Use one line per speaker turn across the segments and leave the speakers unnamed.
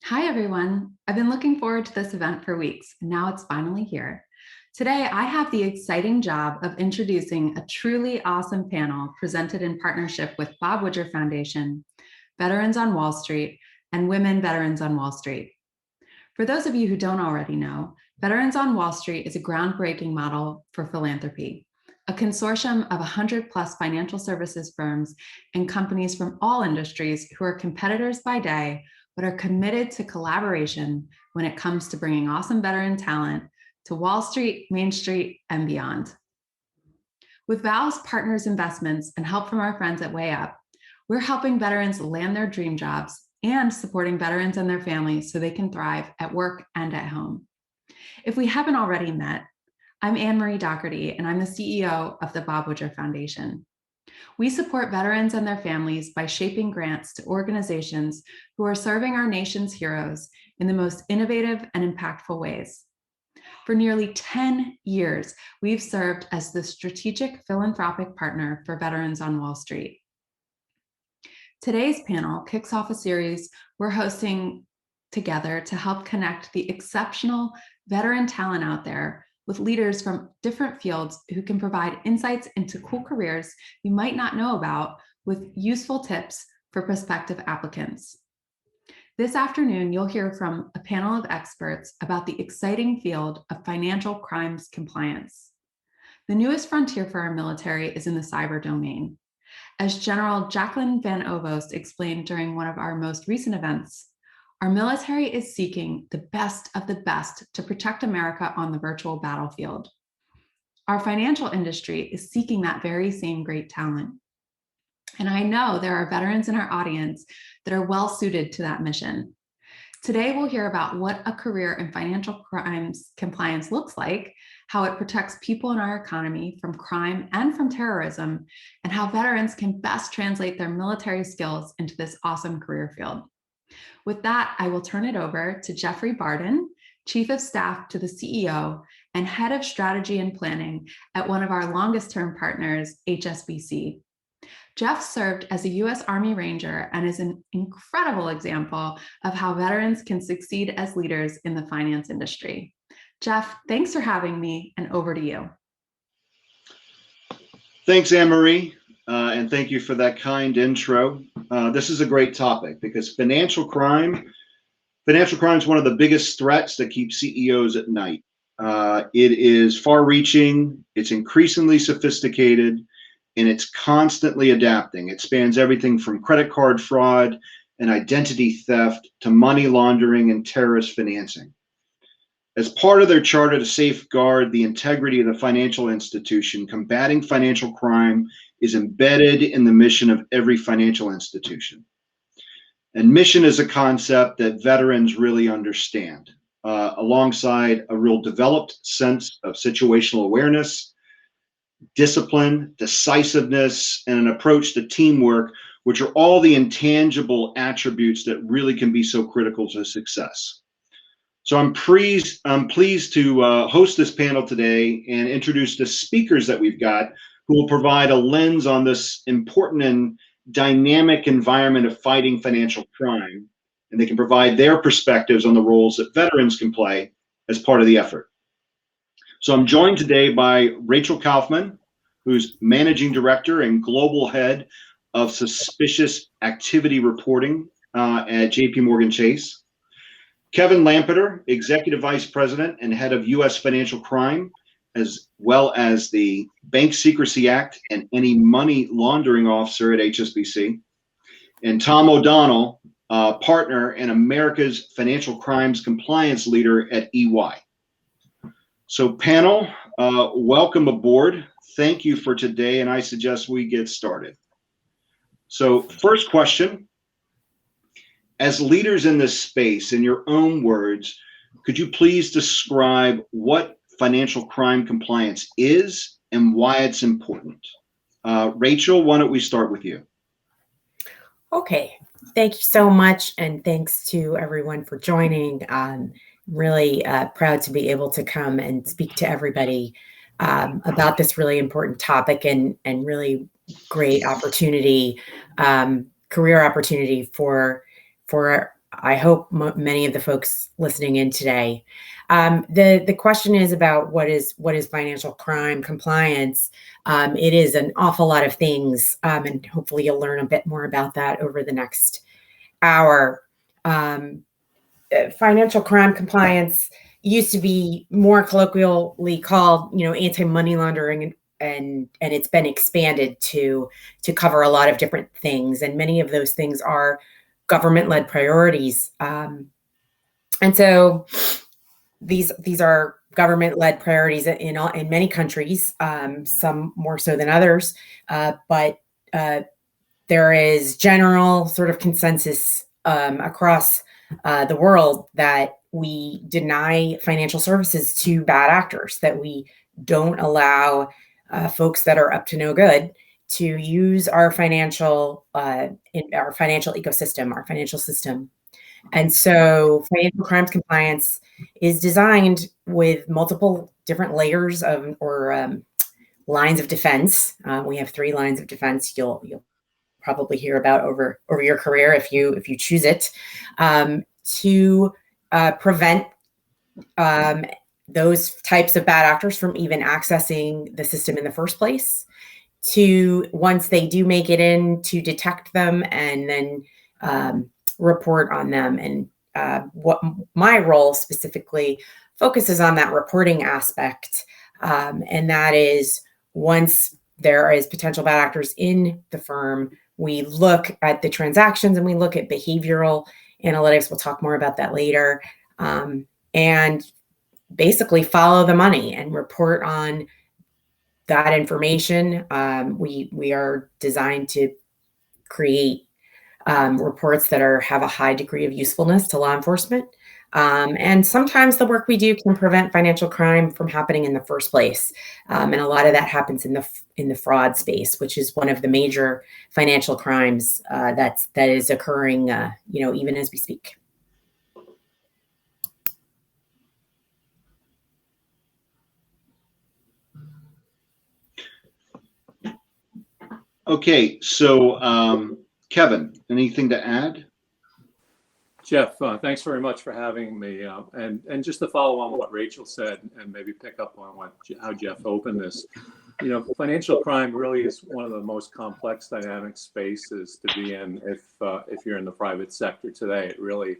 Hi, everyone. I've been looking forward to this event for weeks, and now it's finally here. Today, I have the exciting job of introducing a truly awesome panel presented in partnership with Bob Woodruff Foundation, Veterans on Wall Street, and Women Veterans on Wall Street. For those of you who don't already know, Veterans on Wall Street is a groundbreaking model for philanthropy, a consortium of 100+ financial services firms and companies from all industries who are competitors by day, but are committed to collaboration when it comes to bringing awesome veteran talent to Wall Street, Main Street, and beyond. With VOWS Partners Investments and help from our friends at wVOWS, we're helping veterans land their dream jobs and supporting veterans and their families so they can thrive at work and at home. If we haven't already met, I'm Anne-Marie Doherty, and I'm the CEO of the Bob Woodruff Foundation. We support veterans and their families by shaping grants to organizations who are serving our nation's heroes in the most innovative and impactful ways. For nearly 10 years, we've served as the strategic philanthropic partner for Veterans on Wall Street. Today's panel kicks off a series we're hosting together to help connect the exceptional veteran talent out there with leaders from different fields who can provide insights into cool careers you might not know about with useful tips for prospective applicants. This afternoon, you'll hear from a panel of experts about the exciting field of financial crimes compliance. The newest frontier for our military is in the cyber domain. As General Jacqueline Van Ovost explained during one of our most recent events, our military is seeking the best of the best to protect America on the virtual battlefield. Our financial industry is seeking that very same great talent. And I know there are veterans in our audience that are well suited to that mission. Today, we'll hear about what a career in financial crimes compliance looks like, how it protects people in our economy from crime and from terrorism, and how veterans can best translate their military skills into this awesome career field. With that, I will turn it over to Jeffrey Barden, Chief of Staff to the CEO and Head of Strategy and Planning at one of our longest-term partners, HSBC. Jeff served as a U.S. Army Ranger and is an incredible example of how veterans can succeed as leaders in the finance industry. Jeff, thanks for having me, and over to you.
Thanks, Anne-Marie, and thank you for that kind intro. This is a great topic because financial crime is one of the biggest threats that keep CEOs at night. It is far-reaching, it's increasingly sophisticated, and it's constantly adapting. It spans everything from credit card fraud and identity theft to money laundering and terrorist financing. As part of their charter to safeguard the integrity of the financial institution, combating financial crime is embedded in the mission of every financial institution. And mission is a concept that veterans really understand, alongside a real developed sense of situational awareness, discipline, decisiveness, and an approach to teamwork, which are all the intangible attributes that really can be so critical to success. So I'm pleased to host this panel today and introduce the speakers that we've got who will provide a lens on this important and dynamic environment of fighting financial crime, and they can provide their perspectives on the roles that veterans can play as part of the effort. So I'm joined today by Rachel Kaufman, who's Managing Director and Global Head of Suspicious Activity Reporting at JP Morgan Chase. Kevin Lampeter, Executive Vice President and Head of U.S. Financial Crime, as well as the Bank Secrecy Act and Anti-Money Laundering Officer at HSBC. And Tom O'Donnell, Partner and America's Financial Crimes Compliance Leader at EY. So panel, welcome aboard. Thank you for today, and I suggest we get started. So first question, as leaders in this space, in your own words, could you please describe what financial crime compliance is and why it's important? Rachel, why don't we start with you?
Okay, thank you so much, and thanks to everyone for joining. Really proud to be able to come and speak to everybody about this really important topic and really great opportunity, career opportunity for I hope many of the folks listening in today. The question is about what is financial crime compliance. It is an awful lot of things, and hopefully you'll learn a bit more about that over the next hour. Financial crime compliance used to be more colloquially called, anti-money laundering, and it's been expanded to cover a lot of different things, and many of those things are government-led priorities. And so these are government-led priorities in many countries, some more so than others, but there is general sort of consensus across the world that we deny financial services to bad actors, that we don't allow folks that are up to no good to use our financial ecosystem, our financial system. And so financial crimes compliance is designed with multiple different layers of lines of defense. We have 3 lines of defense you'll probably hear about over your career if you choose it, to prevent those types of bad actors from even accessing the system in the first place, to, once they do make it in, to detect them and then report on them. And what my role specifically focuses on that reporting aspect, and that is, once there is potential bad actors in the firm, we look at the transactions and we look at behavioral analytics. We'll talk more about that later, and basically follow the money and report on that information. We are designed to create reports that have a high degree of usefulness to law enforcement. And sometimes the work we do can prevent financial crime from happening in the first place. And a lot of that happens in the fraud space, which is one of the major financial crimes that is occurring, even as we speak.
Okay, so Kevin, anything to add?
Jeff, thanks very much for having me. And just to follow on what Rachel said and maybe pick up on how Jeff opened this, financial crime really is one of the most complex dynamic spaces to be in if you're in the private sector today. It really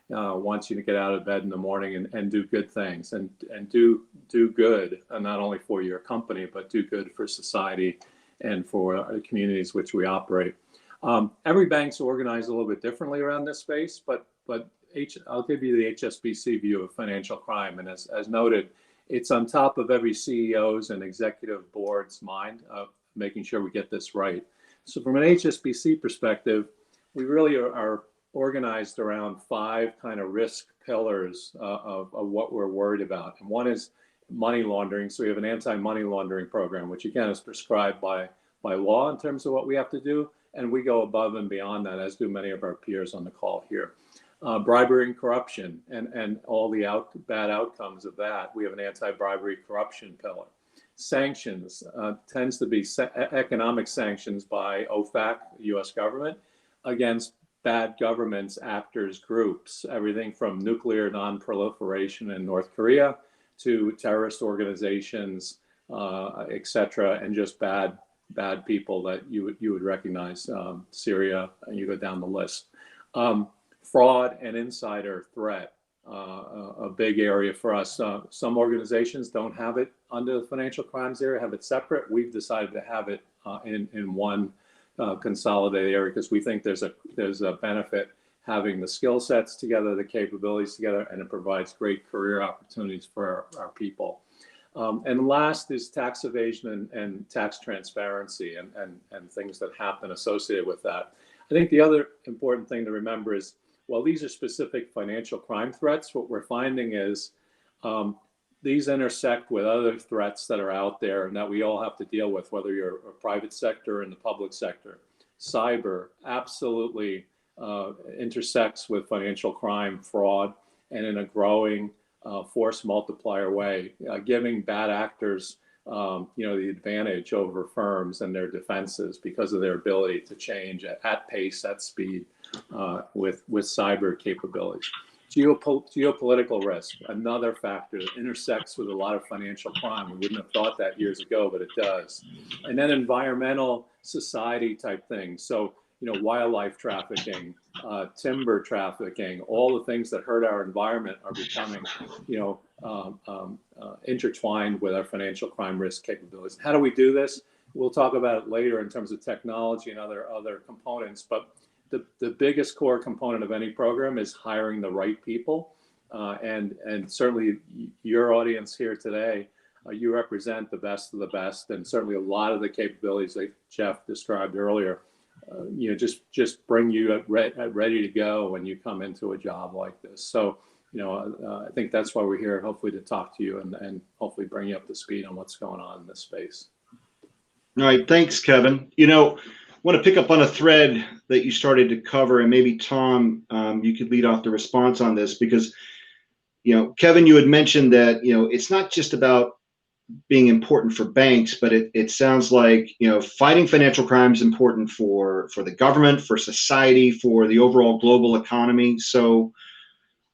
wants you to get out of bed in the morning and do good things and do good, not only for your company, but do good for society and for the communities which we operate. Every bank's organized a little bit differently around this space, but I'll give you the HSBC view of financial crime. And as noted, it's on top of every CEO's and executive board's mind of making sure we get this right. So from an HSBC perspective, we really are organized around 5 kind of risk pillars of what we're worried about. And one is money laundering. So we have an anti-money laundering program, which again is prescribed by law in terms of what we have to do. And we go above and beyond that, as do many of our peers on the call here. Bribery and corruption and all the bad outcomes of that. We have an anti-bribery corruption pillar. Sanctions tends to be economic sanctions by OFAC, U.S. government, against bad governments, actors, groups, everything from nuclear non-proliferation in North Korea to terrorist organizations, et cetera, and just bad people that you would recognize, Syria, and you go down the list. Fraud and insider threat, a big area for us. Some organizations don't have it under the financial crimes area, have it separate. We've decided to have it in one consolidated area because we think there's a benefit having the skill sets together, the capabilities together, and it provides great career opportunities for our people. And last is tax evasion and tax transparency and things that happen associated with that. I think the other important thing to remember is, while these are specific financial crime threats, what we're finding is these intersect with other threats that are out there and that we all have to deal with, whether you're a private sector or in the public sector. Cyber absolutely intersects with financial crime, fraud, and in a growing force multiplier way, giving bad actors the advantage over firms and their defenses because of their ability to change at pace, at speed, with cyber capabilities. Geopolitical risk, another factor that intersects with a lot of financial crime. We wouldn't have thought that years ago, but it does. And then environmental society type things. So, wildlife trafficking, timber trafficking, all the things that hurt our environment are becoming, intertwined with our financial crime risk capabilities. How do we do this? We'll talk about it later in terms of technology and other components, but the biggest core component of any program is hiring the right people. And certainly your audience here today, you represent the best of the best, and certainly a lot of the capabilities that Jeff described earlier, just bring you ready to go when you come into a job like this. So, I think that's why we're here, hopefully to talk to you and hopefully bring you up to speed on what's going on in this space.
All right, thanks, Kevin. I want to pick up on a thread that you started to cover, and maybe Tom, you could lead off the response on this because, Kevin, you had mentioned that, it's not just about being important for banks, but it sounds like, fighting financial crime is important for the government, for society, for the overall global economy. So,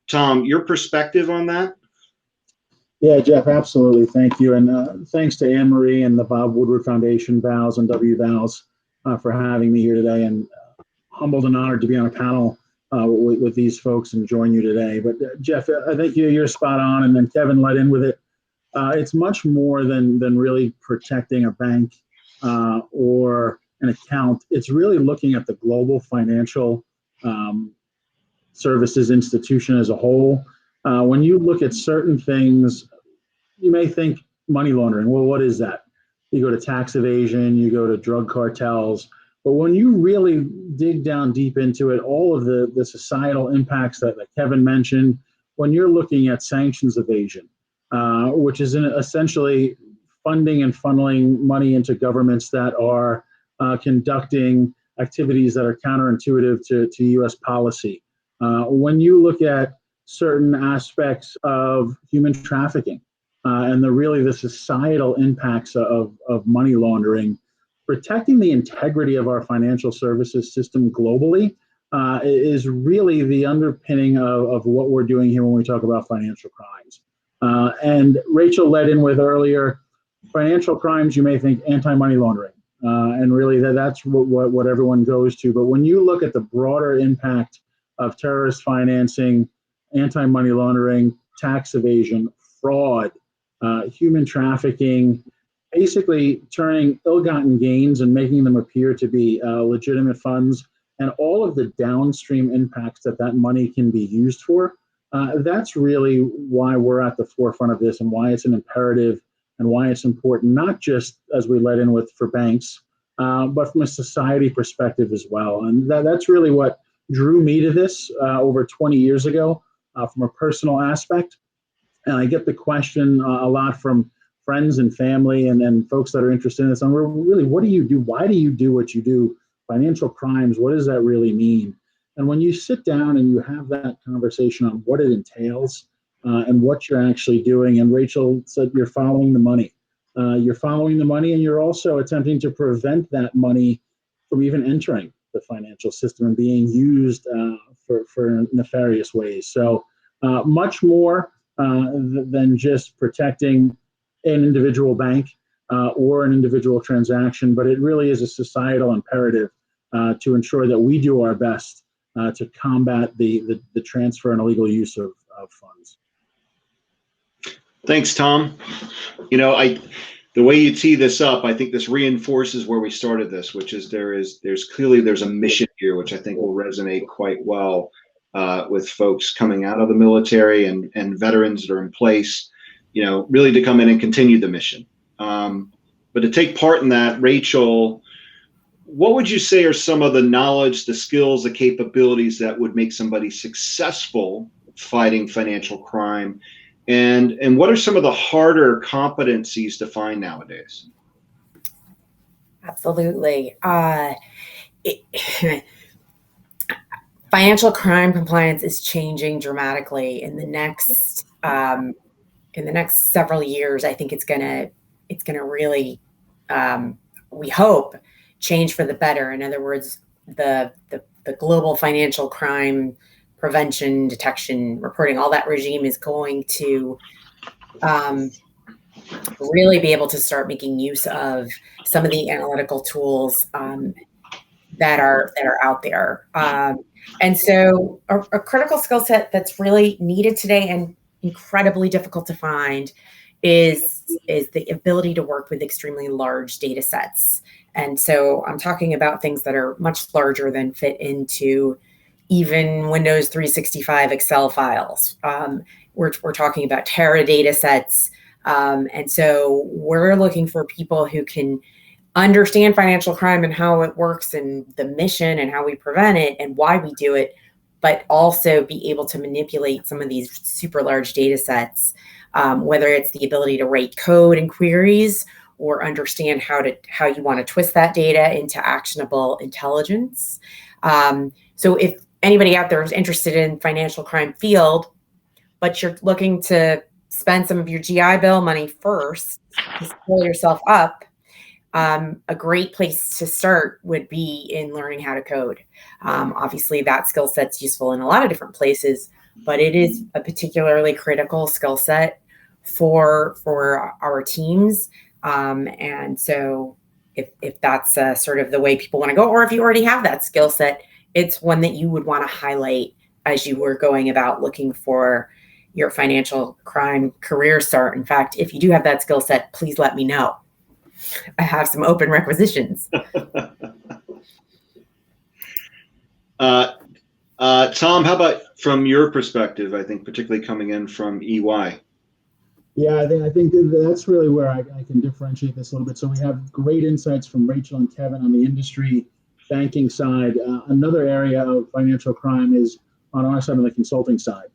Tom, your perspective on that?
Yeah, Jeff, absolutely. Thank you. And thanks to Anne-Marie and the Bob Woodruff Foundation, VOWS and wVOWS for having me here today, and humbled and honored to be on a panel with these folks and join you today. But Jeff, I think you're spot on, and then Kevin led in with it. It's much more than really protecting a bank or an account. It's really looking at the global financial services institution as a whole. When you look at certain things, you may think money laundering. Well, what is that? You go to tax evasion, you go to drug cartels. But when you really dig down deep into it, all of the societal impacts that Kevin mentioned, when you're looking at sanctions evasion, which is essentially funding and funneling money into governments that are conducting activities that are counterintuitive to U.S. policy. When you look at certain aspects of human trafficking and the societal impacts of money laundering, protecting the integrity of our financial services system globally is really the underpinning of what we're doing here when we talk about financial crimes. And Rachel led in with earlier, financial crimes, you may think anti-money laundering. And really that's what everyone goes to. But when you look at the broader impact of terrorist financing, anti-money laundering, tax evasion, fraud, human trafficking, basically turning ill-gotten gains and making them appear to be legitimate funds, and all of the downstream impacts that that money can be used for. That's really why we're at the forefront of this, and why it's an imperative, and why it's important, not just as we led in with for banks, but from a society perspective as well. And that's really what drew me to this over 20 years ago from a personal aspect. And I get the question a lot from friends and family and folks that are interested in this. And really, what do you do? Why do you do what you do? Financial crimes, what does that really mean? And when you sit down and you have that conversation on what it entails and what you're actually doing, and Rachel said you're following the money. You're following the money, and you're also attempting to prevent that money from even entering the financial system and being used for nefarious ways. So much more than just protecting an individual bank or an individual transaction, but it really is a societal imperative to ensure that we do our best to combat the transfer and illegal use of funds.
Thanks, Tom. You know, the way you tee this up, I think this reinforces where we started this, which is there's clearly a mission here, which I think will resonate quite well with folks coming out of the military and veterans that are in place, you know, really to come in and continue the mission. But to take part in that, Rachel, what would you say are some of the knowledge, the skills, the capabilities that would make somebody successful fighting financial crime? And what are some of the harder competencies to find nowadays?
Absolutely. Financial crime compliance is changing dramatically in the next several years. I think it's gonna really, we hope, change for the better. In other words, the global financial crime prevention, detection, reporting, all that regime is going to really be able to start making use of some of the analytical tools that are out there. And so a critical skill set that's really needed today and incredibly difficult to find is the ability to work with extremely large data sets. And so I'm talking about things that are much larger than fit into even Windows 365 Excel files. We're talking about tera data sets. And so we're looking for people who can understand financial crime and how it works and the mission and how we prevent it and why we do it, but also be able to manipulate some of these super large data sets, whether it's the ability to write code and queries or understand how you want to twist that data into actionable intelligence. So if anybody out there is interested in financial crime field, but you're looking to spend some of your GI Bill money first to scale yourself up, a great place to start would be in learning how to code. Obviously, that skill set's useful in a lot of different places, but it is a particularly critical skill set for our teams. And so if that's sort of the way people want to go, or if you already have that skill set, it's one that you would want to highlight as you were going about looking for your financial crime career start. In fact, if you do have that skill set, please let me know. I have some open requisitions.
Tom, how about from your perspective, I think particularly coming in from EY?
Yeah, I think that's really where I can differentiate this a little bit. So we have great insights from Rachel and Kevin on the industry banking side. Another area of financial crime is on our side, on the consulting side.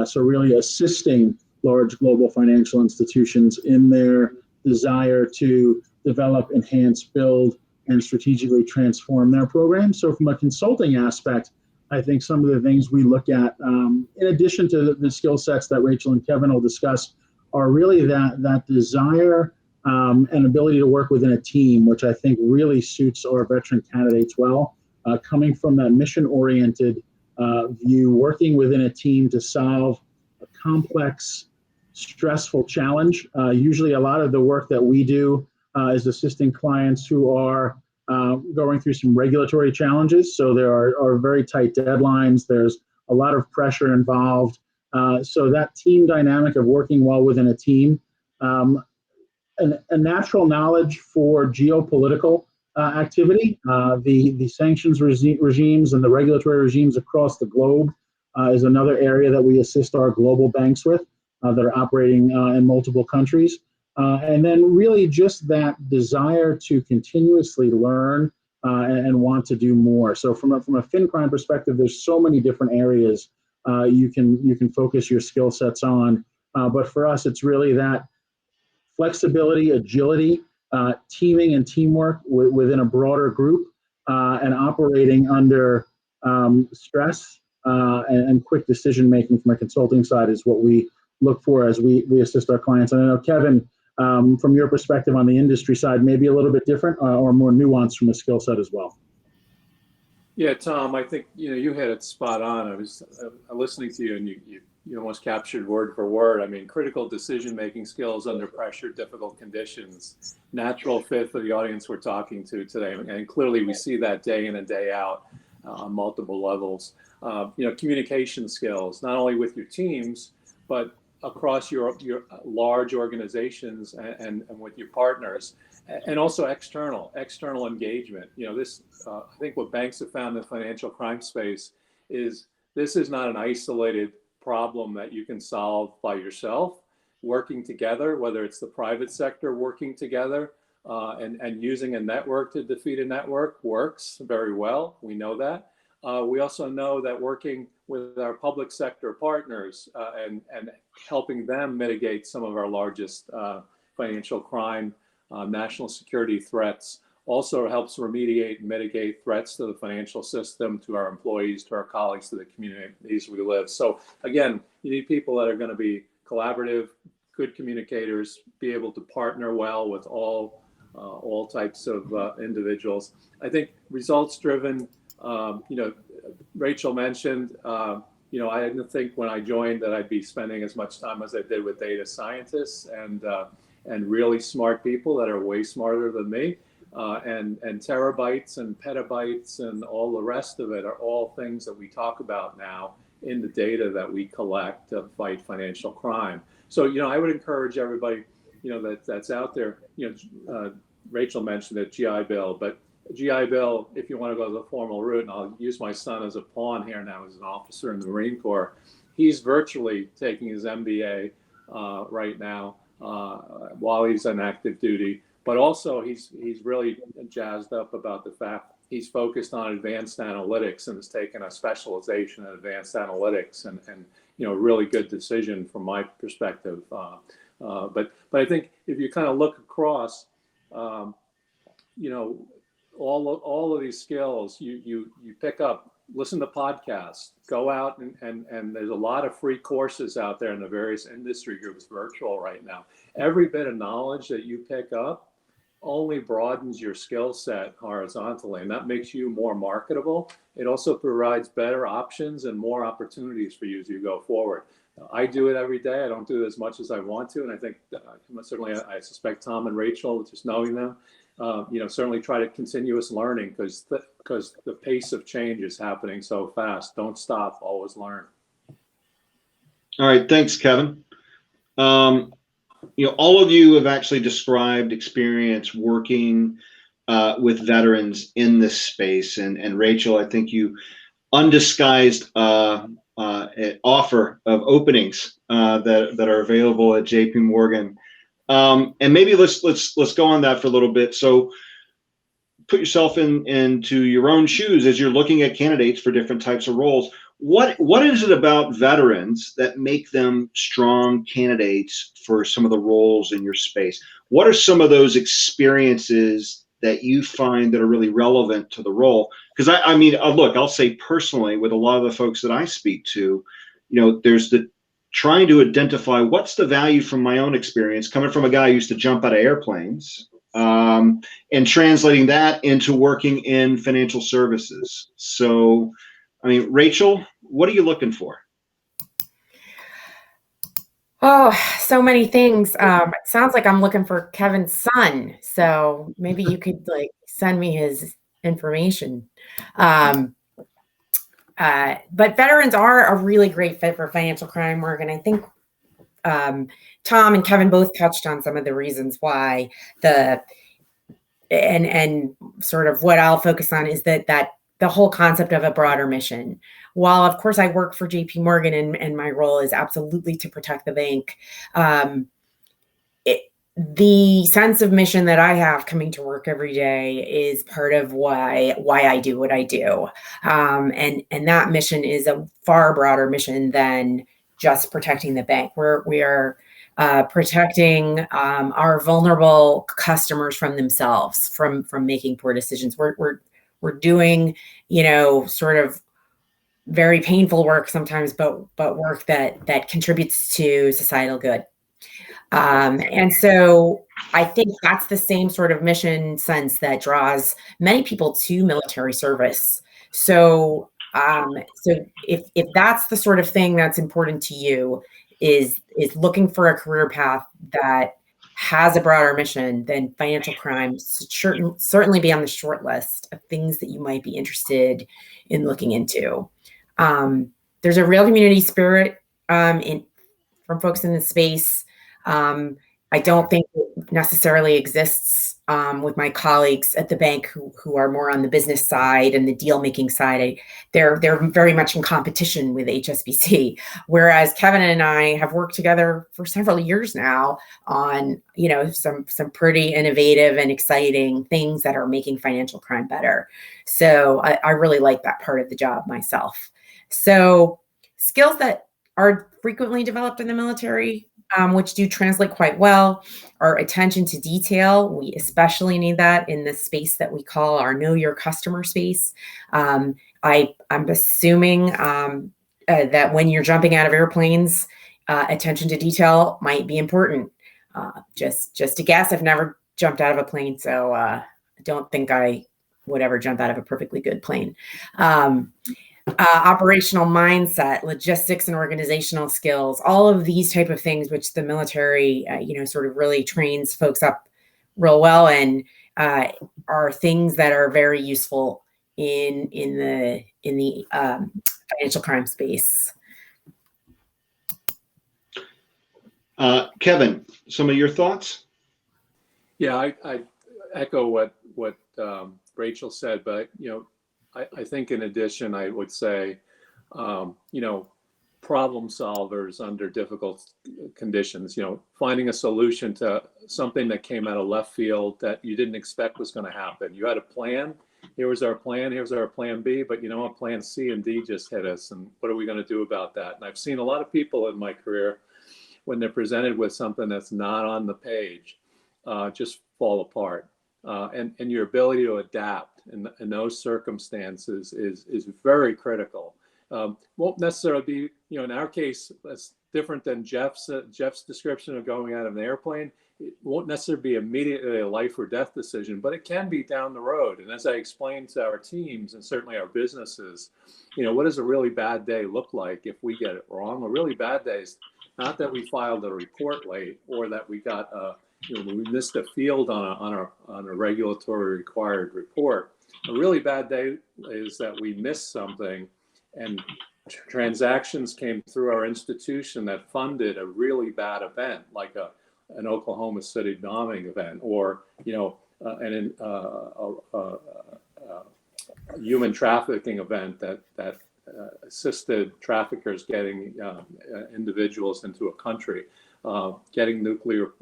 So really assisting large global financial institutions in their desire to develop, enhance, build, and strategically transform their programs. So from a consulting aspect, I think some of the things we look at, in addition to the skill sets that Rachel and Kevin will discuss, are really that desire and ability to work within a team, which I think really suits our veteran candidates well. Coming from that mission-oriented view, working within a team to solve a complex, stressful challenge. Usually a lot of the work that we do is assisting clients who are going through some regulatory challenges. So there are very tight deadlines. There's a lot of pressure involved. So that team dynamic of working well within a team a natural knowledge for geopolitical activity. The sanctions regimes and the regulatory regimes across the globe is another area that we assist our global banks with that are operating in multiple countries. And then really just that desire to continuously learn and want to do more. So from a fin crime perspective, there's so many different areas you can focus your skill sets on. But for us, it's really that flexibility, agility, teaming and teamwork within a broader group, and operating under stress and quick decision making from a consulting side is what we look for as we assist our clients. And I know, Kevin, from your perspective on the industry side, maybe a little bit different or more nuanced from a skill set as well.
Yeah, Tom, I think you had it spot on. I was listening to you, and you almost captured word for word. I mean, critical decision-making skills under pressure, difficult conditions, natural fit for the audience we're talking to today. And clearly we see that day in and day out on multiple levels. Communication skills, not only with your teams, but across your large organizations and with your partners, and also external engagement. I think what banks have found in the financial crime space is this is not an isolated problem that you can solve by yourself. Working together, whether it's the private sector working together and using a network to defeat a network, works very well. We know that. We also know that working with our public sector partners and helping them mitigate some of our largest financial crime, national security threats also helps remediate and mitigate threats to the financial system, to our employees, to our colleagues, to the communities we live. So again, you need people that are going to be collaborative, good communicators, be able to partner well with all types of individuals. I think results driven, Rachel mentioned, I didn't think when I joined that I'd be spending as much time as I did with data scientists and really smart people that are way smarter than me. And terabytes and petabytes and all the rest of it are all things that we talk about now in the data that we collect to fight financial crime. So, I would encourage everybody, that's out there. Rachel mentioned the GI Bill, but GI Bill, if you want to go the formal route, and I'll use my son as a pawn here now as an officer in the Marine Corps, he's virtually taking his MBA right now while he's on active duty. But also he's really jazzed up about the fact he's focused on advanced analytics and has taken a specialization in advanced analytics and really good decision from my perspective. But I think if you kind of look across, all of these skills you pick up, listen to podcasts, go out and there's a lot of free courses out there in the various industry groups virtual right now. Every bit of knowledge that you pick up only broadens your skill set horizontally, and that makes you more marketable. It also provides better options and more opportunities for you as you go forward. I do it every day. I don't do it as much as I want to, and I think certainly I suspect Tom and Rachel, just knowing them, certainly try to continuous learning because the pace of change is happening so fast. Don't stop. Always learn.
All right, thanks, Kevin. All of you have actually described experience working with veterans in this space. And Rachel, I think you undisguised an offer of openings that are available at JP Morgan. And maybe let's go on that for a little bit. So put yourself into your own shoes as you're looking at candidates for different types of roles. What is it about veterans that make them strong candidates for some of the roles in your space? What are some of those experiences that you find that are really relevant to the role? Because look, I'll say personally, with a lot of the folks that I speak to, there's the trying to identify what's the value from my own experience, coming from a guy who used to jump out of airplanes, and translating that into working in financial services. So, Rachel, what are you looking for?
Oh, so many things. It sounds like I'm looking for Kevin's son. So maybe you could send me his information. But veterans are a really great fit for financial crime work. And I think Tom and Kevin both touched on some of the reasons why and sort of what I'll focus on is that the whole concept of a broader mission. While of course I work for JP Morgan and my role is absolutely to protect the bank, the sense of mission that I have coming to work every day is part of why I do what I do. And that mission is a far broader mission than just protecting the bank. We are protecting our vulnerable customers from themselves, from making poor decisions. We're doing, sort of very painful work sometimes, but work that contributes to societal good. And so I think that's the same sort of mission sense that draws many people to military service. So if that's the sort of thing that's important to you, is looking for a career path that has a broader mission, then financial crime should certainly be on the short list of things that you might be interested in looking into. There's a real community spirit from folks in the space. I don't think it necessarily exists with my colleagues at the bank who are more on the business side and the deal making side. They're very much in competition with HSBC, whereas Kevin and I have worked together for several years now on some pretty innovative and exciting things that are making financial crime better. So I really like that part of the job myself. So skills that are frequently developed in the military, which do translate quite well, are attention to detail. We especially need that in the space that we call our know your customer space. I'm assuming that when you're jumping out of airplanes, attention to detail might be important. Just a guess. I've never jumped out of a plane, so I don't think I would ever jump out of a perfectly good plane. Operational mindset, logistics and organizational skills, all of these type of things, which the military, sort of really trains folks up real well, and are things that are very useful in the financial crime space.
Kevin, some of your thoughts?
Yeah, I echo what Rachel said, but I think in addition, I would say, problem solvers under difficult conditions, finding a solution to something that came out of left field that you didn't expect was going to happen. You had a plan. Here was our plan. Here's our plan B. But plan C and D just hit us. And what are we going to do about that? And I've seen a lot of people in my career, when they're presented with something that's not on the page, just fall apart. And your ability to adapt in those circumstances is very critical. Won't necessarily be, in our case, that's different than Jeff's description of going out of an airplane. It won't necessarily be immediately a life or death decision, but it can be down the road. And as I explained to our teams and certainly our businesses, what does a really bad day look like if we get it wrong? A really bad day is not that we filed a report late or that we got we missed a field on a regulatory required report. A really bad day is that we missed something and transactions came through our institution that funded a really bad event, like an Oklahoma City bombing event, or a human trafficking event that assisted traffickers getting individuals into a country. Getting nuclear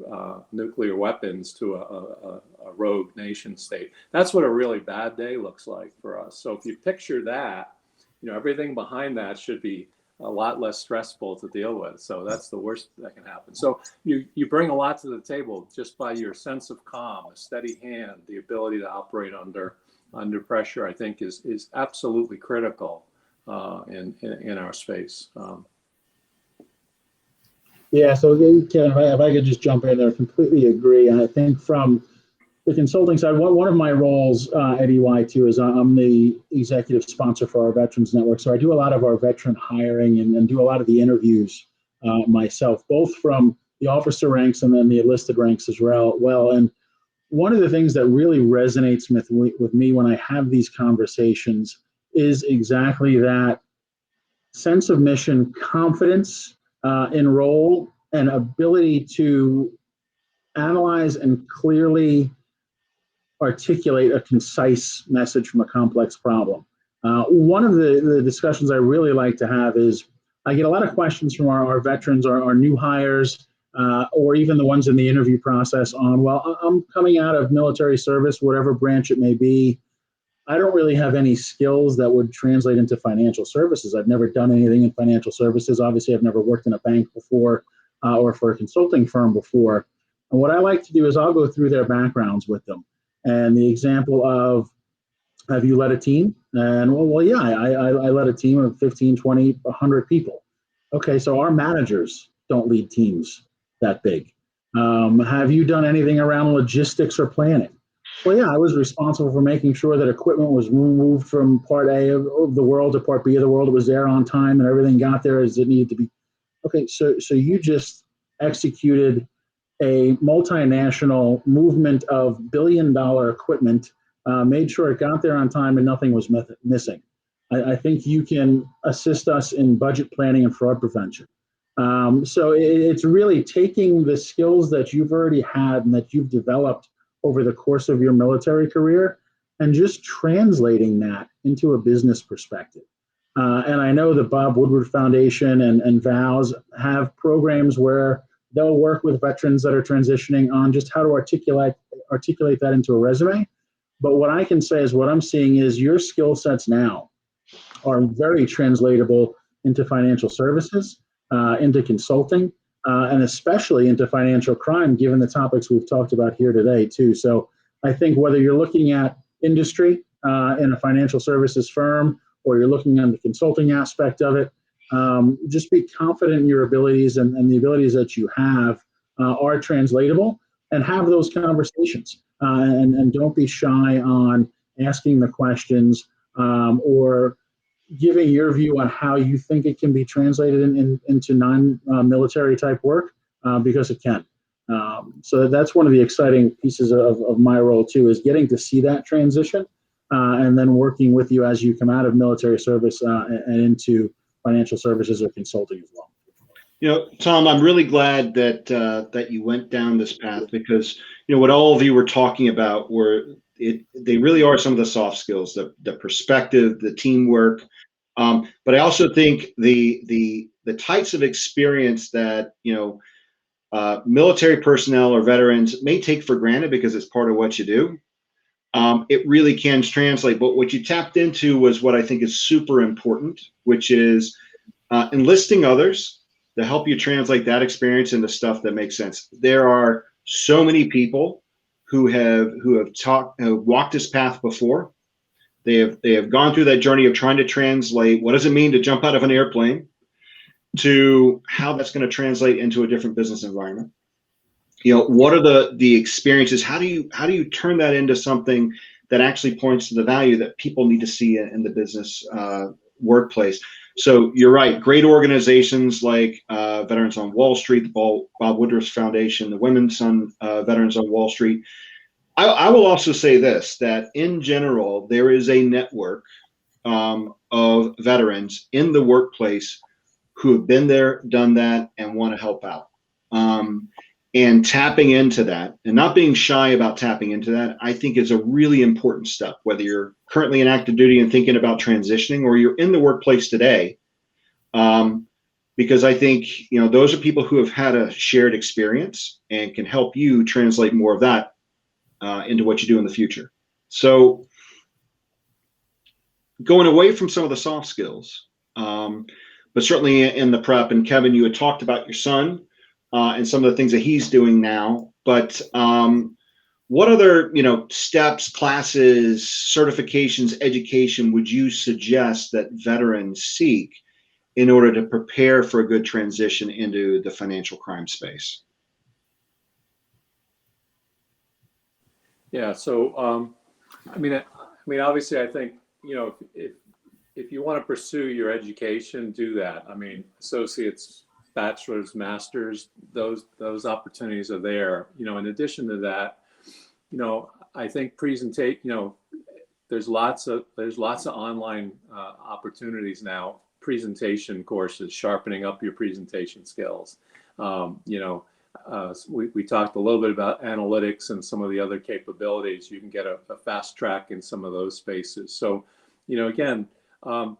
weapons to a rogue nation state. That's what a really bad day looks like for us. So if you picture that, everything behind that should be a lot less stressful to deal with. So that's the worst that can happen. So you bring a lot to the table just by your sense of calm, a steady hand, the ability to operate under pressure, I think is absolutely critical in our space.
Yeah, so Kevin, if I could just jump in there, completely agree. And I think from the consulting side, one of my roles at EY too is I'm the executive sponsor for our Veterans Network. So I do a lot of our veteran hiring and do a lot of the interviews myself, both from the officer ranks and then the enlisted ranks as well. And one of the things that really resonates with me when I have these conversations is exactly that sense of mission, confidence in role, an ability to analyze and clearly articulate a concise message from a complex problem. One of the discussions I really like to have is I get a lot of questions from our veterans, our new hires, or even the ones in the interview process on, well, I'm coming out of military service, whatever branch it may be. I don't really have any skills that would translate into financial services. I've never done anything in financial services. Obviously, I've never worked in a bank before or for a consulting firm before. And what I like to do is I'll go through their backgrounds with them. And the example of, have you led a team? And well yeah, I led a team of 15, 20, 100 people. Okay, so our managers don't lead teams that big. Have you done anything around logistics or planning? Well, yeah, I was responsible for making sure that equipment was moved from part A of the world to part B of the world. It was there on time and everything got there as it needed to be. Okay, so you just executed a multinational movement of billion-dollar equipment, made sure it got there on time and nothing was missing. I think you can assist us in budget planning and fraud prevention. So it's really taking the skills that you've already had and that you've developed over the course of your military career and just translating that into a business perspective. And I know the Bob Woodruff Foundation and VOWS have programs where they'll work with veterans that are transitioning on just how to articulate that into a resume. But what I can say is what I'm seeing is your skill sets now are very translatable into financial services, into consulting, and especially into financial crime, given the topics we've talked about here today, too. So I think whether you're looking at industry in a financial services firm or you're looking at the consulting aspect of it, just be confident in your abilities and the abilities that you have are translatable, and have those conversations. And don't be shy on asking the questions or giving your view on how you think it can be translated into non-military type work, because it can. So that's one of the exciting pieces of my role too, is getting to see that transition and then working with you as you come out of military service and into financial services or consulting as well.
You know, Tom, I'm really glad that that you went down this path, because what all of you were talking about they really are some of the soft skills, the perspective, the teamwork. But I also think the types of experience that military personnel or veterans may take for granted because it's part of what you do. It really can translate. But what you tapped into was what I think is super important, which is enlisting others to help you translate that experience into stuff that makes sense. There are so many people who have walked this path before. They have gone through that journey of trying to translate what does it mean to jump out of an airplane to how that's going to translate into a different business environment. What are the experiences? How do you turn that into something that actually points to the value that people need to see in the business workplace? So you're right. Great organizations like Veterans on Wall Street, the Bob Woodruff Foundation, the Women's Son Veterans on Wall Street. I will also say this, that in general, there is a network of veterans in the workplace who have been there, done that, and want to help out. And tapping into that and not being shy about tapping into that, I think is a really important step, whether you're currently in active duty and thinking about transitioning or you're in the workplace today. Because I think, those are people who have had a shared experience and can help you translate more of that into what you do in the future. So going away from some of the soft skills, but certainly in the prep, and Kevin, you had talked about your son and some of the things that he's doing now, but what other, steps, classes, certifications, education would you suggest that veterans seek in order to prepare for a good transition into the financial crime space?
Yeah. So, I mean, obviously, I think, if you want to pursue your education, do that. I mean, associates, bachelor's, master's, those opportunities are there. In addition to that, I think there's lots of online opportunities now, presentation courses, sharpening up your presentation skills. We talked a little bit about analytics and some of the other capabilities. You can get a fast track in some of those spaces. So, again,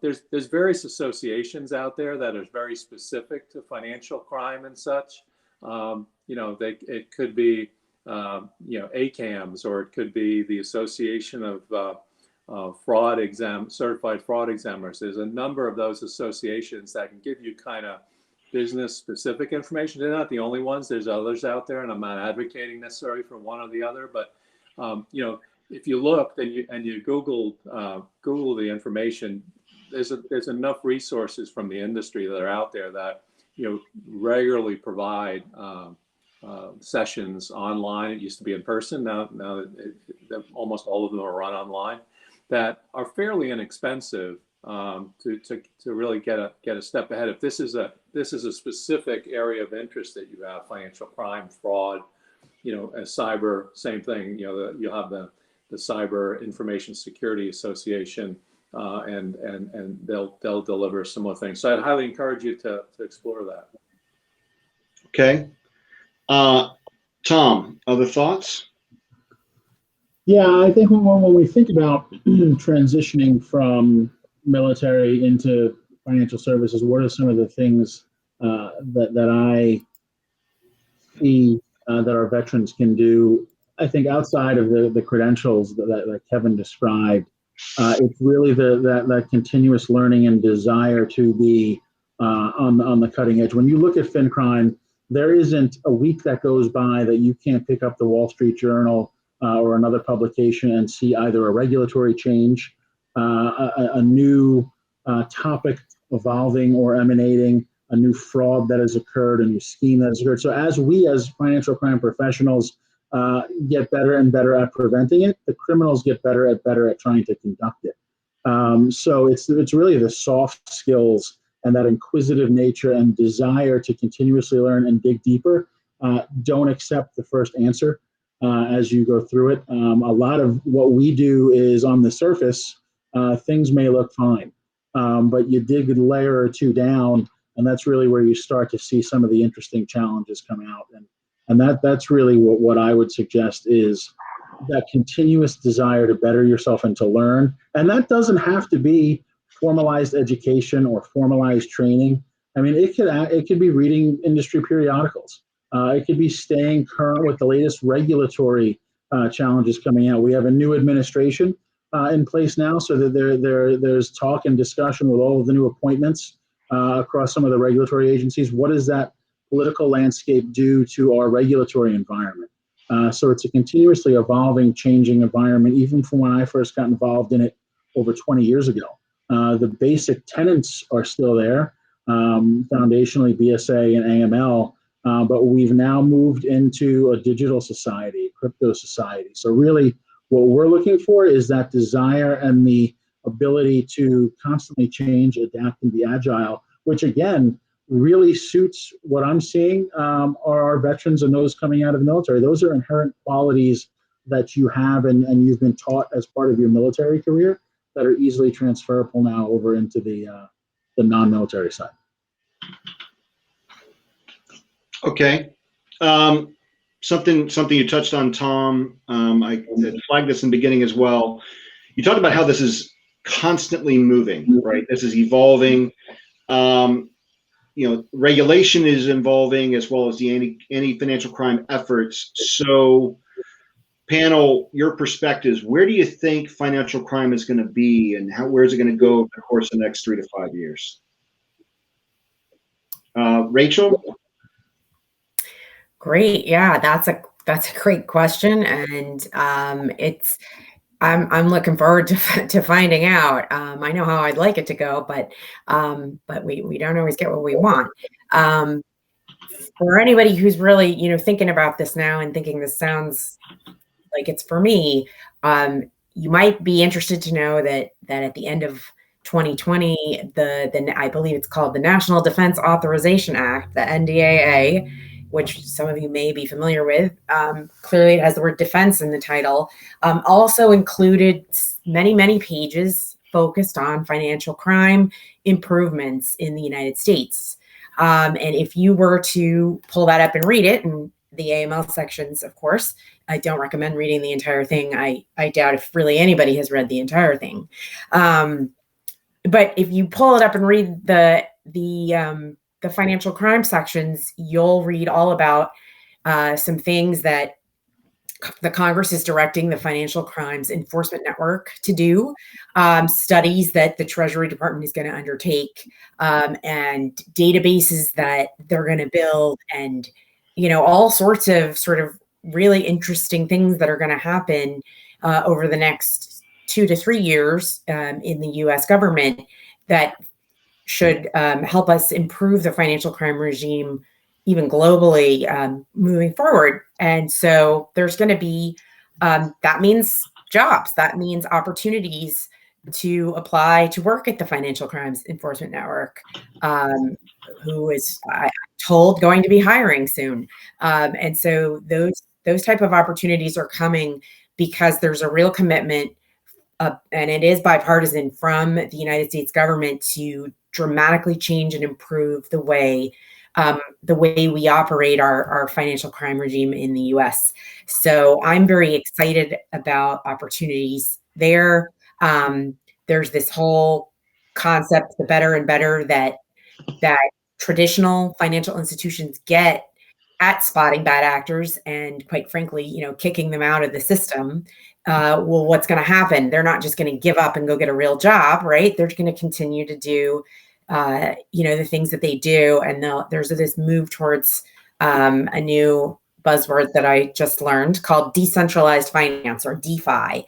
there's various associations out there that are very specific to financial crime and such. It could be ACAMS, or it could be the Association of Certified Fraud Examiners. There's a number of those associations that can give you kind of business specific information. They're not the only ones. There's others out there, and I'm not advocating necessarily for one or the other, but if you look and you Google the information, there's enough resources from the industry that are out there that regularly provide sessions online. It used to be in person. Now almost all of them are run online, that are fairly inexpensive to really get a step ahead. If this is a specific area of interest that you have, financial crime, fraud, as cyber, same thing. You'll have the Cyber Information Security Association, and they'll deliver similar things. So I'd highly encourage you to explore that.
Okay. Tom, other thoughts?
Yeah, I think when we think about transitioning from military into financial services, what are some of the things that I see that our veterans can do? I think outside of the credentials that Kevin described, it's really that continuous learning and desire to be on the cutting edge. When you look at FinCrime, there isn't a week that goes by that you can't pick up the Wall Street Journal or another publication and see either a regulatory change, a new topic evolving or emanating, a new fraud that has occurred, a new scheme that has occurred. So as we, as financial crime professionals, get better and better at preventing it, the criminals get better at trying to conduct it. So it's really the soft skills and that inquisitive nature and desire to continuously learn and dig deeper. Don't accept the first answer as you go through it. A lot of what we do is on the surface, things may look fine, but you dig a layer or two down, and that's really where you start to see some of the interesting challenges come out. And that's really what I would suggest is that continuous desire to better yourself and to learn. And that doesn't have to be formalized education or formalized training. I mean, it could be reading industry periodicals. It could be staying current with the latest regulatory challenges coming out. We have a new administration in place now, so that there's talk and discussion with all of the new appointments across some of the regulatory agencies. What does that political landscape do to our regulatory environment? So it's a continuously evolving, changing environment, even from when I first got involved in it over 20 years ago. The basic tenets are still there, foundationally BSA and AML, but we've now moved into a digital society, crypto society. So really what we're looking for is that desire and the ability to constantly change, adapt, and be agile, which again, really suits what I'm seeing are our veterans and those coming out of the military. Those are inherent qualities that you have and you've been taught as part of your military career that are easily transferable now over into the non-military side.
Okay. Something you touched on, Tom. I flagged this in the beginning as well. You talked about how this is constantly moving, right? This is evolving. Regulation is evolving as well as the anti-financial crime efforts. So, panel, your perspectives, where do you think financial crime is going to be, and where is it going to go over the course of the next 3 to 5 years? Rachel?
Great. Yeah, that's a great question, and I'm looking forward to finding out. I know how I'd like it to go, but we don't always get what we want. For anybody who's really thinking about this now and thinking this sounds like it's for me, you might be interested to know that at the end of 2020, I believe it's called the National Defense Authorization Act, the NDAA, which some of you may be familiar with, clearly it has the word defense in the title, also included many, many pages focused on financial crime improvements in the United States. And if you were to pull that up and read it, and the AML sections, of course, I don't recommend reading the entire thing. I doubt if really anybody has read the entire thing. But if you pull it up and read the financial crime sections, you'll read all about some things that the Congress is directing the Financial Crimes Enforcement Network to do, studies that the Treasury Department is going to undertake, and databases that they're going to build, and all sorts of sort of really interesting things that are going to happen over the next 2 to 3 years in the U.S. government that should help us improve the financial crime regime even globally moving forward. And so there's going to be, that means jobs, that means opportunities to apply to work at the Financial Crimes Enforcement Network, who is, I'm told, going to be hiring soon. And so those type of opportunities are coming because there's a real commitment, and it is bipartisan, from the United States government to dramatically change and improve the way we operate our financial crime regime in the U.S. So I'm very excited about opportunities there. There's this whole concept, the better and better that traditional financial institutions get at spotting bad actors and, quite frankly, kicking them out of the system. Well, what's going to happen? They're not just going to give up and go get a real job, right? They're going to continue to do the things that they do. And there's this move towards a new buzzword that I just learned called decentralized finance, or DeFi.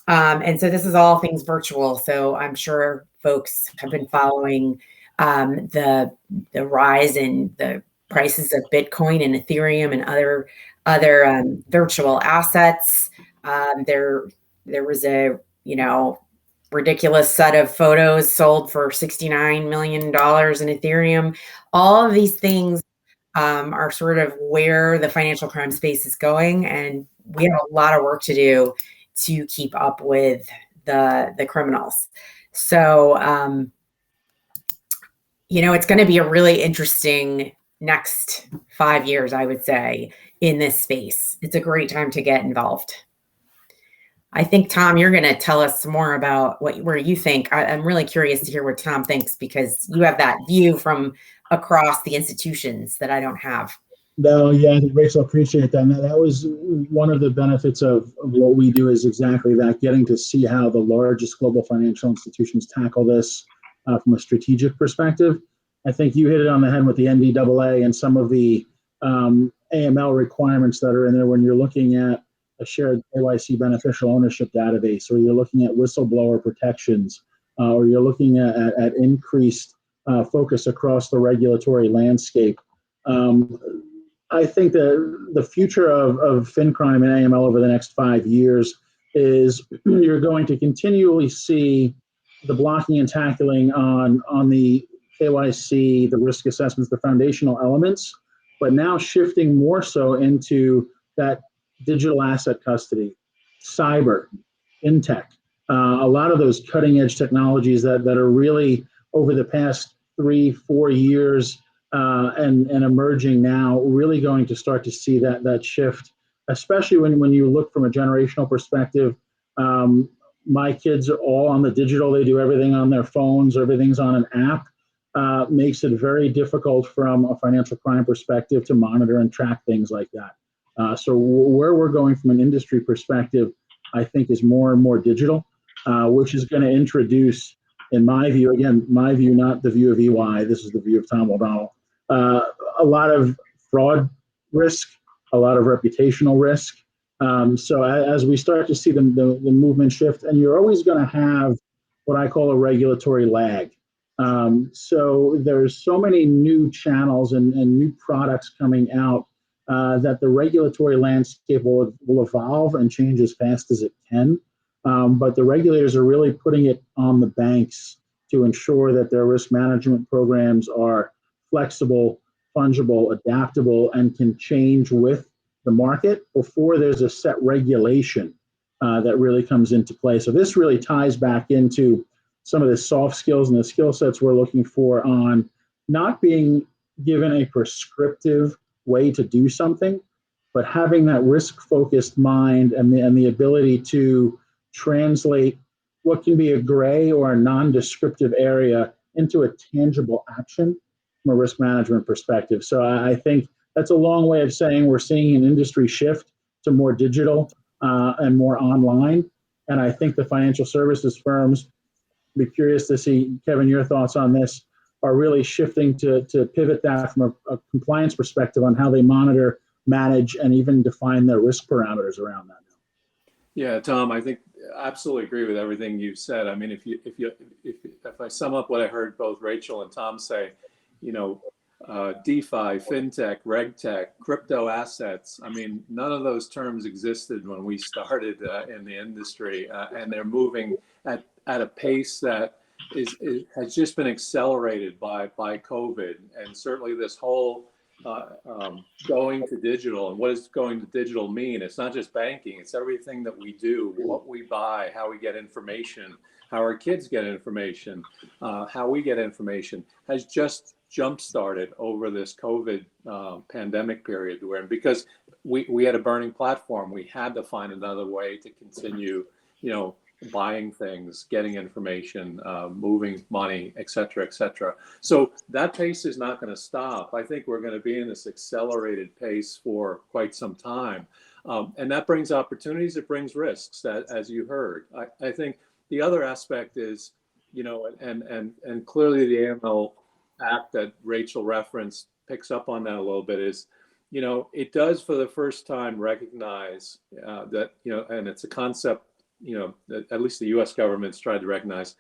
And so this is all things virtual. So I'm sure folks have been following the rise in the prices of Bitcoin and Ethereum and other virtual assets. There was a ridiculous set of photos sold for $69 million in Ethereum. All of these things are sort of where the financial crime space is going, and we have a lot of work to do to keep up with the criminals. So it's going to be a really interesting next 5 years, I would say, in this space. It's a great time to get involved. I think, Tom, you're going to tell us more about where you think. I'm really curious to hear what Tom thinks, because you have that view from across the institutions that I don't have.
No, yeah, Rachel, appreciate that. And that was one of the benefits of what we do, is exactly that, getting to see how the largest global financial institutions tackle this from a strategic perspective. I think you hit it on the head with the NDAA and some of the AML requirements that are in there when you're looking at a shared KYC beneficial ownership database, or you're looking at whistleblower protections, or you're looking at increased focus across the regulatory landscape. I think that the future of FinCrime and AML over the next 5 years is you're going to continually see the blocking and tackling on the KYC, the risk assessments, the foundational elements, but now shifting more so into that digital asset custody, cyber, fintech, a lot of those cutting edge technologies that are really over the past 3-4 years and emerging now, really going to start to see that shift, especially when you look from a generational perspective. My kids are all on the digital. They do everything on their phones. Everything's on an app. Makes it very difficult from a financial crime perspective to monitor and track things like that. So where we're going from an industry perspective, I think, is more and more digital, which is going to introduce, in my view, again, my view, not the view of EY, this is the view of Tom O'Donnell, a lot of fraud risk, a lot of reputational risk. So as we start to see the movement shift, and you're always going to have what I call a regulatory lag. So there's so many new channels and new products coming out that the regulatory landscape will evolve and change as fast as it can. But the regulators are really putting it on the banks to ensure that their risk management programs are flexible, fungible, adaptable, and can change with the market before there's a set regulation that really comes into play. So this really ties back into some of the soft skills and the skill sets we're looking for on not being given a prescriptive way to do something, but having that risk-focused mind and the ability to translate what can be a gray or a non-descriptive area into a tangible action from a risk management perspective. So I think that's a long way of saying we're seeing an industry shift to more digital and more online. And I think the financial services firms, be curious to see, Kevin, your thoughts on this, are really shifting to pivot that from a compliance perspective on how they monitor, manage, and even define their risk parameters around that.
Yeah, Tom, I think absolutely agree with everything you've said. I mean, if I sum up what I heard both Rachel and Tom say, DeFi, FinTech, RegTech, crypto assets. I mean, none of those terms existed when we started in the industry, and they're moving at a pace that has just been accelerated by COVID, and certainly this whole going to digital. And what does going to digital mean? It's not just banking; it's everything that we do, what we buy, how we get information, how our kids get information, how we get information has just jump-started over this COVID pandemic period, because we had a burning platform. We had to find another way to continue, buying things, getting information, moving money, et cetera, et cetera. So that pace is not going to stop. I think we're going to be in this accelerated pace for quite some time. And that brings opportunities, it brings risks, as you heard. I think the other aspect is, and clearly the AML Act that Rachel referenced picks up on that a little bit, is, it does for the first time recognize that, and it's a concept, that at least the US government's tried to recognize,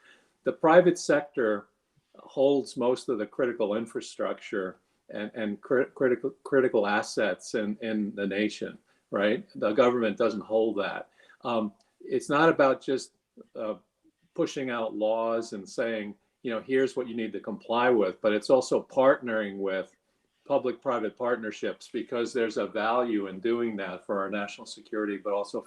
the private sector holds most of the critical infrastructure and critical assets in the nation, right? The government doesn't hold that. It's not about just pushing out laws and saying, here's what you need to comply with, but it's also partnering with public-private partnerships, because there's a value in doing that for our national security, but also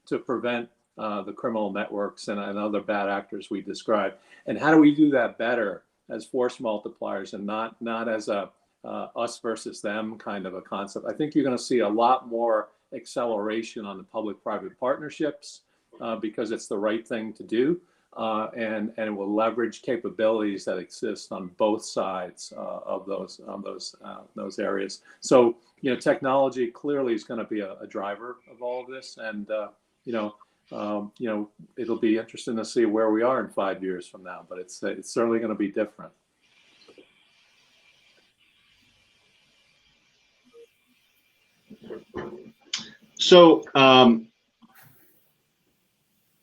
to prevent the criminal networks and other bad actors we described. And how do we do that better as force multipliers and not as a us versus them kind of a concept? I think you're going to see a lot more acceleration on the public-private partnerships because it's the right thing to do. And it will leverage capabilities that exist on both sides of those areas. So technology clearly is going to be a driver of all of this, and it'll be interesting to see where we are in 5 years from now. But it's certainly going to be different.
So.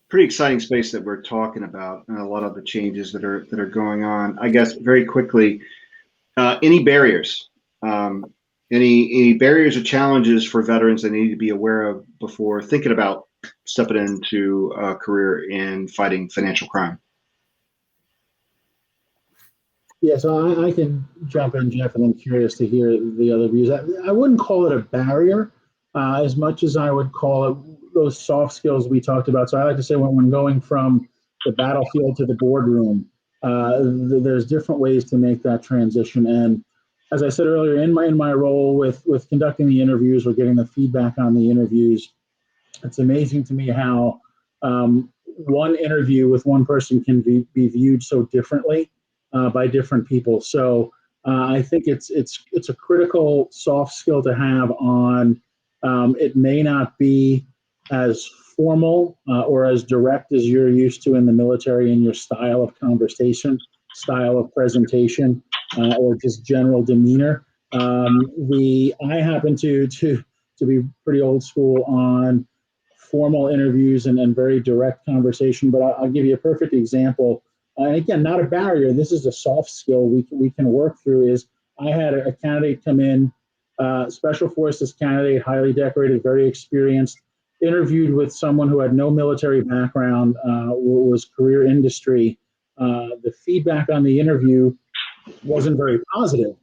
Pretty exciting space that we're talking about, and a lot of the changes that are going on. I guess very quickly, any barriers, any barriers or challenges for veterans they need to be aware of before thinking about stepping into a career in fighting financial crime?
Yeah, so I can jump in, Jeff, and I'm curious to hear the other views. I wouldn't call it a barrier as much as I would call it those soft skills we talked about. So I like to say when going from the battlefield to the boardroom, there's different ways to make that transition. And as I said earlier, in my role with conducting the interviews or getting the feedback on the interviews, it's amazing to me how one interview with one person can be viewed so differently by different people. So I think it's a critical soft skill to have on. It may not be as formal or as direct as you're used to in the military in your style of conversation, style of presentation, or just general demeanor. I happen to be pretty old school on formal interviews and very direct conversation, but I'll give you a perfect example. And again, not a barrier. This is a soft skill we can work through. Is I had a candidate come in, Special Forces candidate, highly decorated, very experienced, interviewed with someone who had no military background, was career industry. The feedback on the interview wasn't very positive.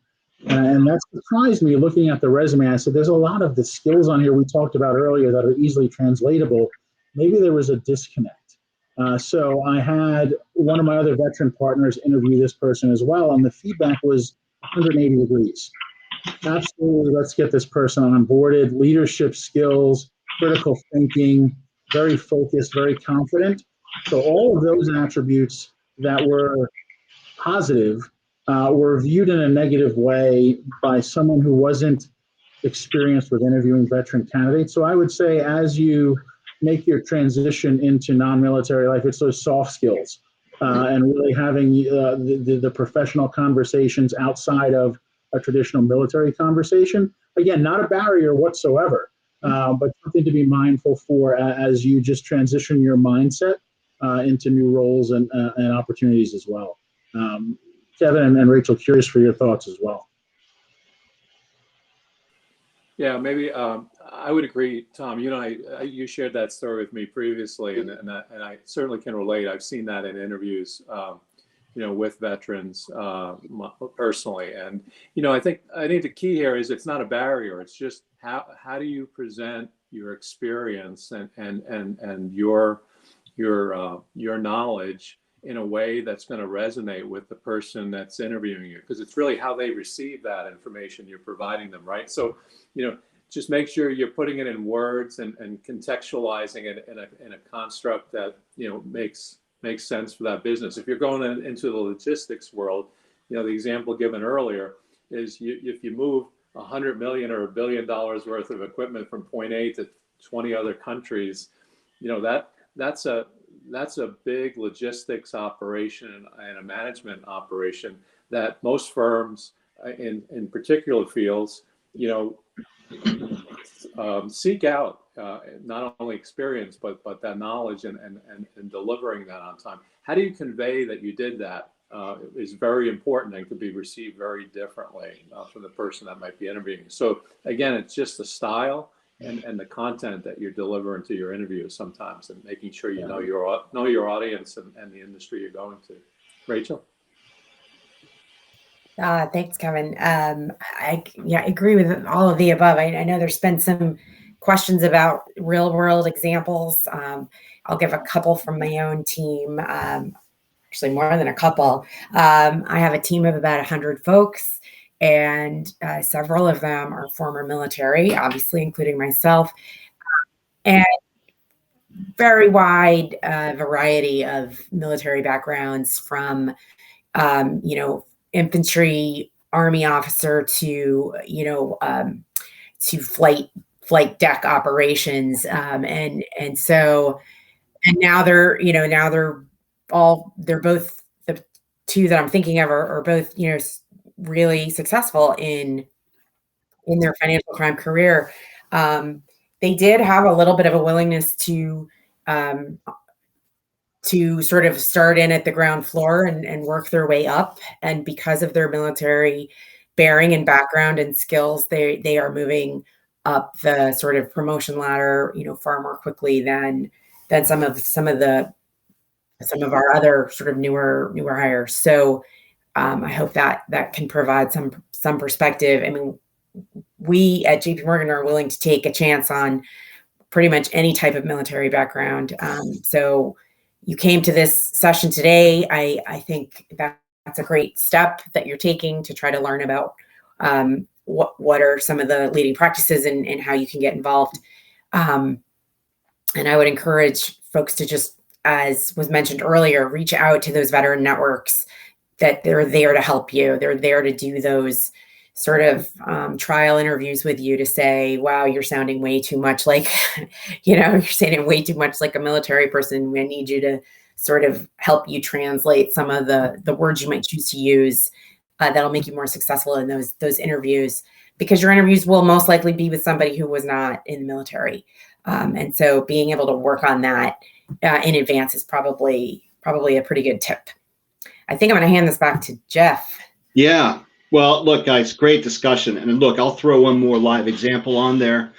And that surprised me looking at the resume. I said, there's a lot of the skills on here we talked about earlier that are easily translatable. Maybe there was a disconnect. So I had one of my other veteran partners interview this person as well. And the feedback was 180 degrees. Absolutely, let's get this person onboarded. Leadership skills, critical thinking, very focused, very confident. So all of those attributes that were positive were viewed in a negative way by someone who wasn't experienced with interviewing veteran candidates. So I would say as you make your transition into non-military life, it's those soft skills and really having the professional conversations outside of a traditional military conversation. Again, not a barrier whatsoever, but something to be mindful for as you just transition your mindset into new roles and opportunities as well. Kevin and Rachel, curious for your thoughts as well.
Yeah, maybe I would agree, Tom. You know, you shared that story with me previously, and I certainly can relate. I've seen that in interviews, you know, with veterans personally, and you know, I think the key here is it's not a barrier. It's just how do you present your experience and your knowledge in a way that's going to resonate with the person that's interviewing you, because it's really how they receive that information you're providing them, right? So, you know, just make sure you're putting it in words and contextualizing it in a construct that, you know, makes sense for that business. If you're going into the logistics world, you know, the example given earlier is if you move $100 million or $1 billion worth of equipment from point A to 20 other countries, you know, that's a big logistics operation and a management operation that most firms in particular fields, you know, seek out not only experience, but that knowledge and delivering that on time. How do you convey that you did that is very important and could be received very differently from the person that might be interviewing. So again, it's just the style and the content that you're delivering to your interviews sometimes, and making sure you know your audience and the industry you're going to. Rachel?
Thanks, Kevin. I agree with all of the above. I know there's been some questions about real world examples. I'll give a couple from my own team. Actually, more than a couple. I have a team of about 100 folks, and several of them are former military, obviously, including myself, and very wide variety of military backgrounds, from you know, infantry, Army officer to, you know, to flight deck operations, and so, and now they're, you know, they're both, the two that I'm thinking of are both, you know, really successful in their financial crime career. They did have a little bit of a willingness to sort of start in at the ground floor and work their way up. And because of their military bearing and background and skills, they are moving up the sort of promotion ladder, you know, far more quickly than some of our other sort of newer hires. So I hope that can provide some perspective. I mean, we at JP Morgan are willing to take a chance on pretty much any type of military background. So you came to this session today. I think that's a great step that you're taking to try to learn about what are some of the leading practices and how you can get involved. And I would encourage folks to just, as was mentioned earlier, reach out to those veteran networks, that they're there to help you. They're there to do those sort of trial interviews with you to say, wow, you're sounding way too much like, you know, you're saying it way too much like a military person. I need you to sort of help you translate some of the words you might choose to use that'll make you more successful in those interviews, because your interviews will most likely be with somebody who was not in the military. And so being able to work on that in advance is probably a pretty good tip. I think I'm going to hand this back to Jeff.
Yeah. Well, look, guys, great discussion. And look, I'll throw one more live example on there.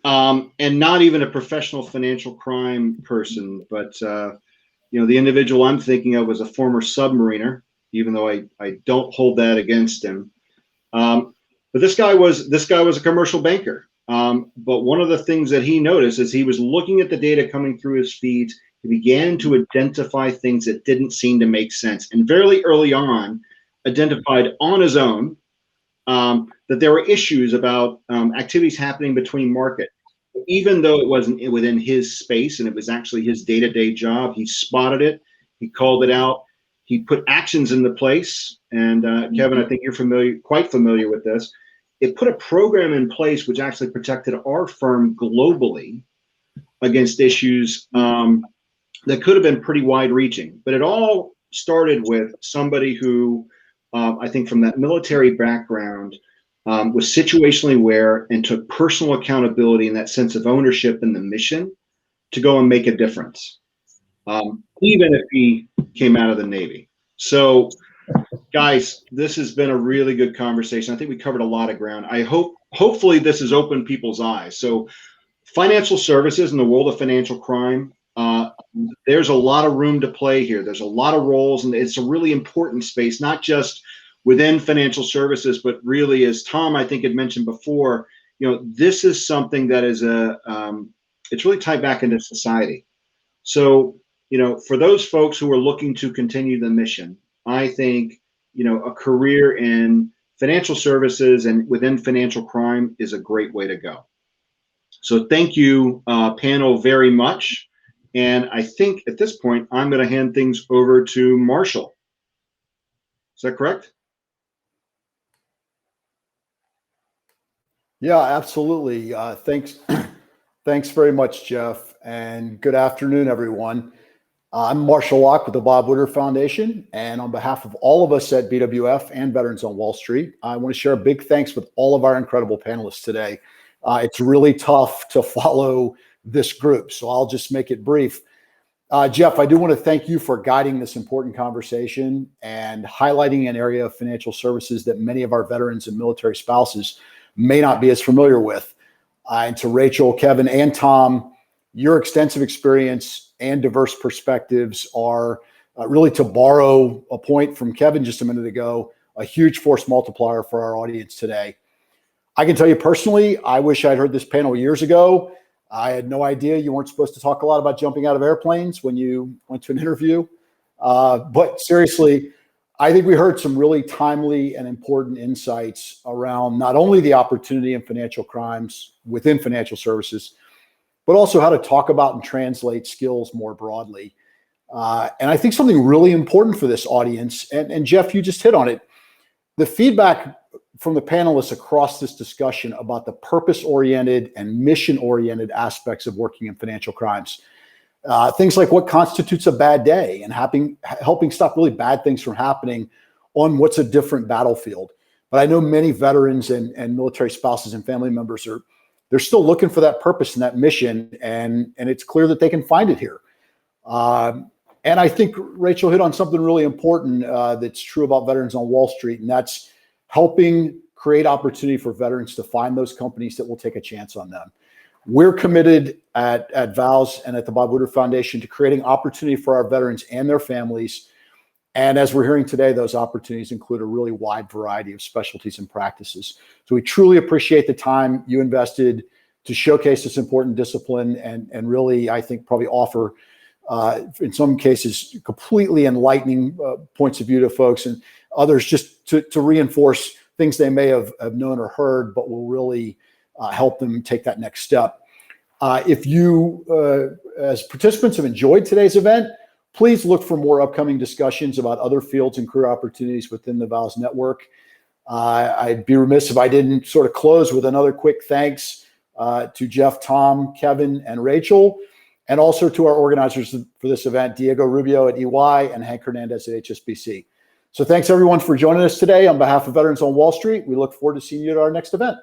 And not even a professional financial crime person, but, you know, the individual I'm thinking of was a former submariner, even though I don't hold that against him. But this guy was a commercial banker. But one of the things that he noticed is he was looking at the data coming through his feeds. He began to identify things that didn't seem to make sense. And very early on, identified on his own that there were issues about activities happening between market. Even though it wasn't within his space and it was actually his day-to-day job, he spotted it, he called it out, he put actions into place. And Kevin, I think you're quite familiar with this. It put a program in place which actually protected our firm globally against issues that could have been pretty wide-reaching. But it all started with somebody who, I think from that military background, was situationally aware and took personal accountability and that sense of ownership in the mission to go and make a difference, even if he came out of the Navy. So, guys, this has been a really good conversation. I think we covered a lot of ground. Hopefully this has opened people's eyes. So financial services in the world of financial crime, there's a lot of room to play here. There's a lot of roles, and it's a really important space, not just within financial services, but really, as Tom, I think, had mentioned before, this is something that is it's really tied back into society. So, for those folks who are looking to continue the mission, I think, a career in financial services and within financial crime is a great way to go. So thank you, panel, very much. And I think at this point, I'm going to hand things over to Marshall. Is that correct?
Yeah, absolutely. Thanks. Thanks very much, Jeff. And good afternoon, everyone. I'm Marsha Locke with the Bob Woodruff Foundation. And on behalf of all of us at BWF and Veterans on Wall Street, I want to share a big thanks with all of our incredible panelists today. It's really tough to follow this group, so I'll just make it brief. Jeff, I do want to thank you for guiding this important conversation and highlighting an area of financial services that many of our veterans and military spouses may not be as familiar with. And to Rachel, Kevin, and Tom, your extensive experience and diverse perspectives are really, to borrow a point from Kevin just a minute ago, a huge force multiplier for our audience today. I can tell you personally, I wish I'd heard this panel years ago. I had no idea you weren't supposed to talk a lot about jumping out of airplanes when you went to an interview. But seriously, I think we heard some really timely and important insights around not only the opportunity in financial crimes within financial services, but also how to talk about and translate skills more broadly. And I think something really important for this audience, and Jeff, you just hit on it, the feedback from the panelists across this discussion about the purpose-oriented and mission-oriented aspects of working in financial crimes. Things like what constitutes a bad day and helping stop really bad things from happening on what's a different battlefield. But I know many veterans and military spouses and family members they're still looking for that purpose and that mission, and it's clear that they can find it here. And I think Rachel hit on something really important that's true about Veterans on Wall Street, and that's helping create opportunity for veterans to find those companies that will take a chance on them. We're committed at VOWS and at the Bob Woodruff Foundation to creating opportunity for our veterans and their families. And as we're hearing today, those opportunities include a really wide variety of specialties and practices. So we truly appreciate the time you invested to showcase this important discipline and really, I think, probably offer, in some cases, completely enlightening points of view to folks, and others just to reinforce things they may have known or heard, but will really help them take that next step. If you, as participants, have enjoyed today's event, please look for more upcoming discussions about other fields and career opportunities within the VOWS network. I'd be remiss if I didn't sort of close with another quick thanks to Jeff, Tom, Kevin, and Rachel, and also to our organizers for this event, Diego Rubio at EY and Hank Hernandez at HSBC. So thanks everyone for joining us today. On behalf of Veterans on Wall Street, we look forward to seeing you at our next event.